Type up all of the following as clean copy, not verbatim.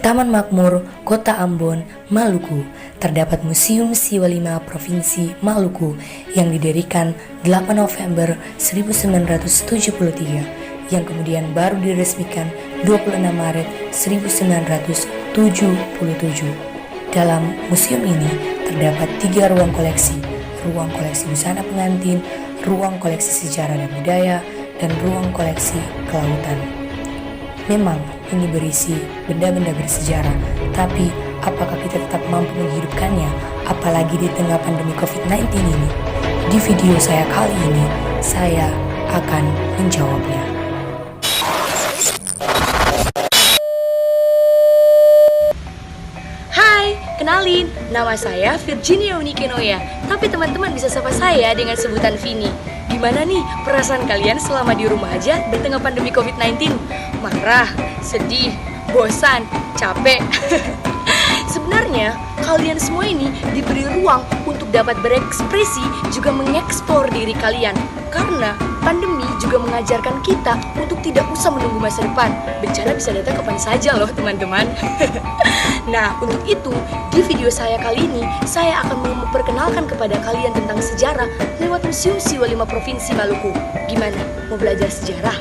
Taman Makmur, Kota Ambon, Maluku, terdapat Museum Siwa 5 Provinsi Maluku yang didirikan 8 November 1973 yang kemudian baru diresmikan 26 Maret 1977. Dalam museum ini terdapat 3 ruang koleksi busana pengantin, ruang koleksi sejarah dan budaya, dan ruang koleksi kelautan. Memang ini berisi benda-benda bersejarah, tapi apakah kita tetap mampu menghidupkannya, apalagi di tengah pandemi COVID-19 ini? Di video saya kali ini, saya akan menjawabnya. Hai, kenalin, nama saya Virginia Unikenoya, tapi teman-teman bisa sapa saya dengan sebutan Vini. Gimana nih perasaan kalian selama di rumah aja di tengah pandemi COVID-19? Marah, sedih, bosan, capek? Sebenarnya kalian semua ini diberi ruang untuk dapat berekspresi juga mengeksplor diri kalian. Karena pandemi juga mengajarkan kita untuk tidak usah menunggu masa depan. Bencana bisa datang kapan saja loh teman-teman. Nah, untuk itu di video saya kali ini saya akan memperkenalkan kepada kalian tentang sejarah lewat Museum Siwa 5 Provinsi Maluku. Gimana? Mau belajar sejarah?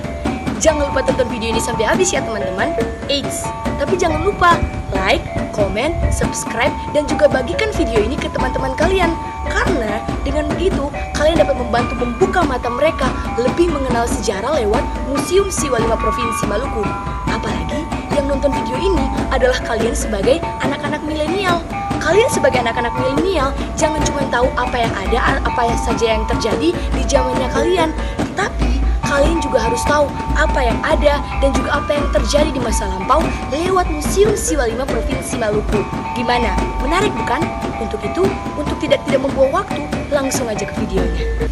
Jangan lupa tonton video ini sampai habis ya teman-teman. Eits, tapi jangan lupa like, komen, subscribe, dan juga bagikan video ini ke teman-teman kalian. Karena dengan begitu kalian dapat membantu membuka mata mereka lebih mengenal sejarah lewat Museum Siwa 5 Provinsi Maluku. Apalagi yang nonton video ini adalah kalian sebagai anak-anak milenial. Kalian sebagai anak-anak milenial jangan cuma tahu apa yang ada, apa saja yang terjadi di zamannya kalian, tapi kalian juga harus tahu apa yang ada dan juga apa yang terjadi di masa lampau lewat Museum Siwa 5 Provinsi Maluku. Gimana? Menarik bukan? Untuk itu, untuk tidak membuang waktu, langsung aja ke videonya.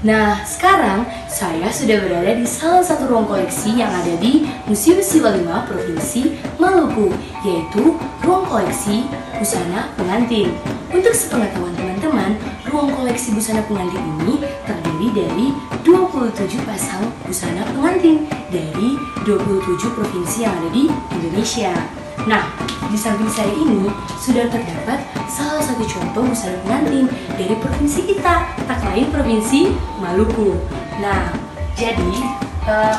Nah, sekarang saya sudah berada di salah satu ruang koleksi yang ada di Museum Siwa 5 Provinsi Maluku, yaitu ruang koleksi busana pengantin. Untuk sepengetahuan teman-teman, ruang koleksi busana pengantin ini terdiri dari 27 pasang busana pengantin dari 27 provinsi yang ada di Indonesia. Nah, di samping saya ini sudah terdapat salah satu contoh busana pengantin dari provinsi kita, tak lain provinsi Maluku. Nah, jadi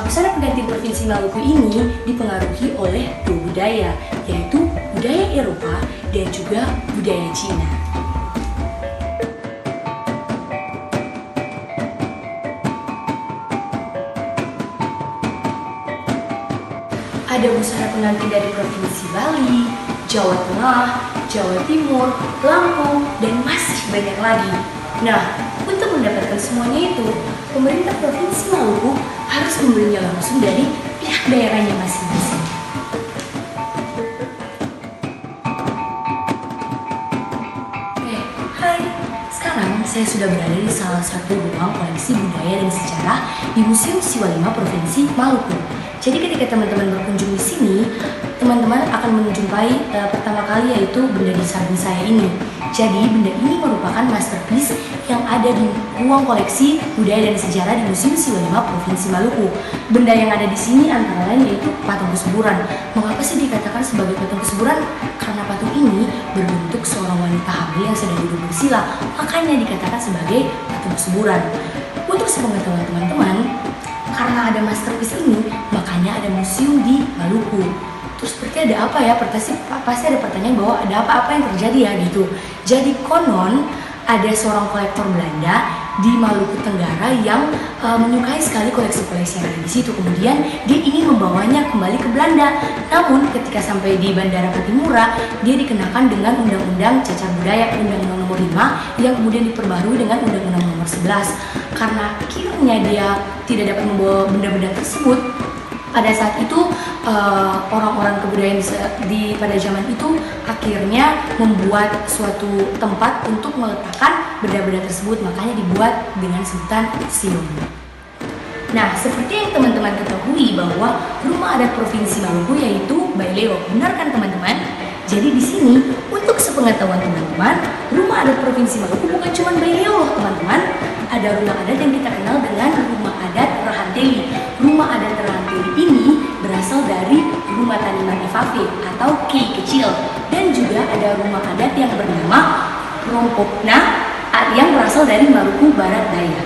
busana pengantin provinsi Maluku ini dipengaruhi oleh 2 budaya, yaitu budaya Eropa dan juga budaya Cina. Ada busana pengantin dari Provinsi Bali, Jawa Tengah, Jawa Timur, Lampung, dan masih banyak lagi. Nah, untuk mendapatkan semuanya itu, pemerintah Provinsi Maluku harus membelinya langsung dari pihak daerahnya masing-masing. Hai, sekarang saya sudah berada di salah satu ruang koleksi budaya dan sejarah di Museum Siwa 5 Provinsi Maluku. Jadi ketika teman-teman berkunjung di sini, teman-teman akan menjumpai pertama kali yaitu benda di samping saya ini. Jadi benda ini merupakan masterpiece yang ada di ruang koleksi budaya dan sejarah di Museum Siwa 5 Provinsi Maluku. Benda yang ada di sini antara lain yaitu patung kesuburan. Mengapa sih dikatakan sebagai patung kesuburan? Karena patung ini berbentuk seorang wanita hamil yang sedang duduk bersila, makanya dikatakan sebagai patung kesuburan. Untuk sepengetahuan teman-teman, karena ada masterpiece ini, makanya ada museum di Maluku. Terus berarti ada apa ya? Pasti ada pertanyaan bahwa ada apa yang terjadi ya gitu. Jadi konon ada seorang kolektor Belanda di Maluku Tenggara yang menyukai sekali koleksi-koleksi yang ada di situ. Kemudian dia ingin membawanya kembali ke Belanda. Namun ketika sampai di Bandara Patimura, dia dikenakan dengan Undang-Undang Cacar Budaya Undang-Undang Nomor 5 yang kemudian diperbarui dengan Undang-Undang Nomor 11. Karena akhirnya dia tidak dapat membawa benda-benda tersebut, pada saat itu orang-orang kebudayaan pada zaman itu akhirnya membuat suatu tempat untuk meletakkan benda-benda tersebut, makanya dibuat dengan sebutan museum. Nah, seperti yang teman-teman ketahui bahwa rumah adat Provinsi Maluku yaitu Baileo. Benar kan teman-teman? Jadi di sini untuk sepengetahuan teman-teman, rumah adat Provinsi Maluku bukan cuma Baileo loh teman-teman. Ada rumah adat yang kita kenal dengan rumah adat Rahanteli. Rumah adat Rahanteli ini berasal dari rumah Taniman Ifafe atau ada rumah adat yang bernama Rompopna yang berasal dari Maluku Barat Daya.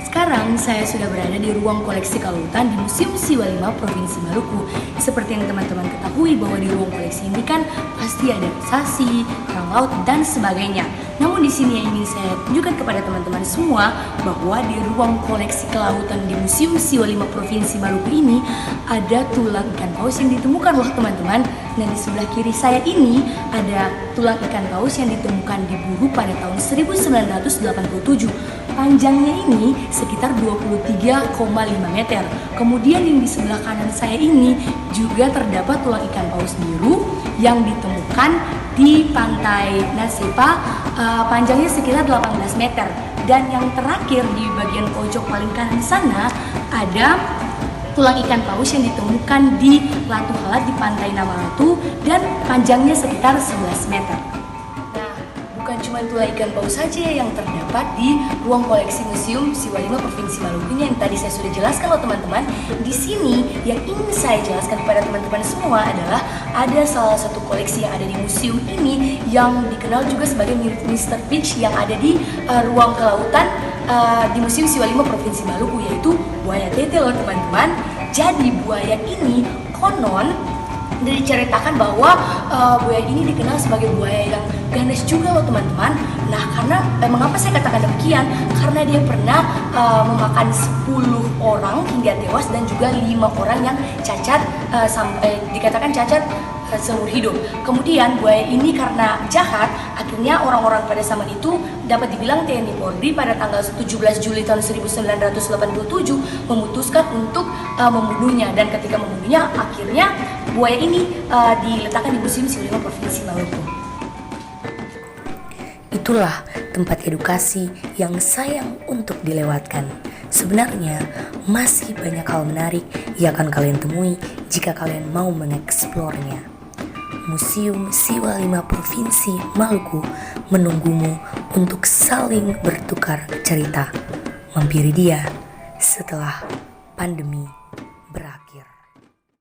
Sekarang saya sudah berada di ruang koleksi kelautan di Museum Siwa 5 Provinsi Maluku. Seperti yang teman-teman ketahui bahwa di ruang koleksi ini kan pasti ada sasi, kerang laut dan sebagainya. Namun di sini yang ingin saya tunjukkan kepada teman-teman semua bahwa di ruang koleksi kelautan di Museum Siwa 5 Provinsi Maluku ini ada tulang ikan paus yang ditemukan loh teman-teman. Dan di sebelah kiri saya ini ada tulang ikan paus yang ditemukan di Buru pada tahun 1987. Panjangnya ini sekitar 23,5 meter. Kemudian yang di sebelah kanan saya ini juga terdapat tulang ikan paus biru yang ditemukan di pantai Nasepa, panjangnya sekitar 18 meter. Dan yang terakhir di bagian pojok paling kanan sana ada tulang ikan paus yang ditemukan di Latu Halat di pantai Namalatu dan panjangnya sekitar 11 meter. Bukan cuma tulang ikan paus saja yang terdapat di ruang koleksi Museum Siwa 5 Provinsi Maluku yang tadi saya sudah jelaskan loh teman-teman. Di sini yang ingin saya jelaskan kepada teman-teman semua adalah ada salah satu koleksi yang ada di museum ini yang dikenal juga sebagai Mr. Fish yang ada di ruang kelautan di Museum Siwa 5 Provinsi Maluku, yaitu buaya tete loh teman-teman. Jadi buaya ini konon diceritakan bahwa buaya ini dikenal sebagai buaya yang ganas juga loh teman-teman. Nah, karena mengapa saya katakan demikian? Karena dia pernah memakan 10 orang hingga tewas dan juga 5 orang yang cacat sampai dikatakan cacat seumur hidup. Kemudian buaya ini karena jahat, akhirnya orang-orang pada zaman itu dapat dibilang TNI Polri pada tanggal 17 Juli tahun 1987 memutuskan untuk membunuhnya, dan ketika membunuhnya akhirnya buaya ini diletakkan di Museum Siwa 5 Provinsi Maluku. Itulah tempat edukasi yang sayang untuk dilewatkan. Sebenarnya masih banyak hal menarik yang akan kalian temui jika kalian mau mengeksplornya. Museum Siwa 5 Provinsi Maluku menunggumu untuk saling bertukar cerita. Mampiri dia setelah pandemi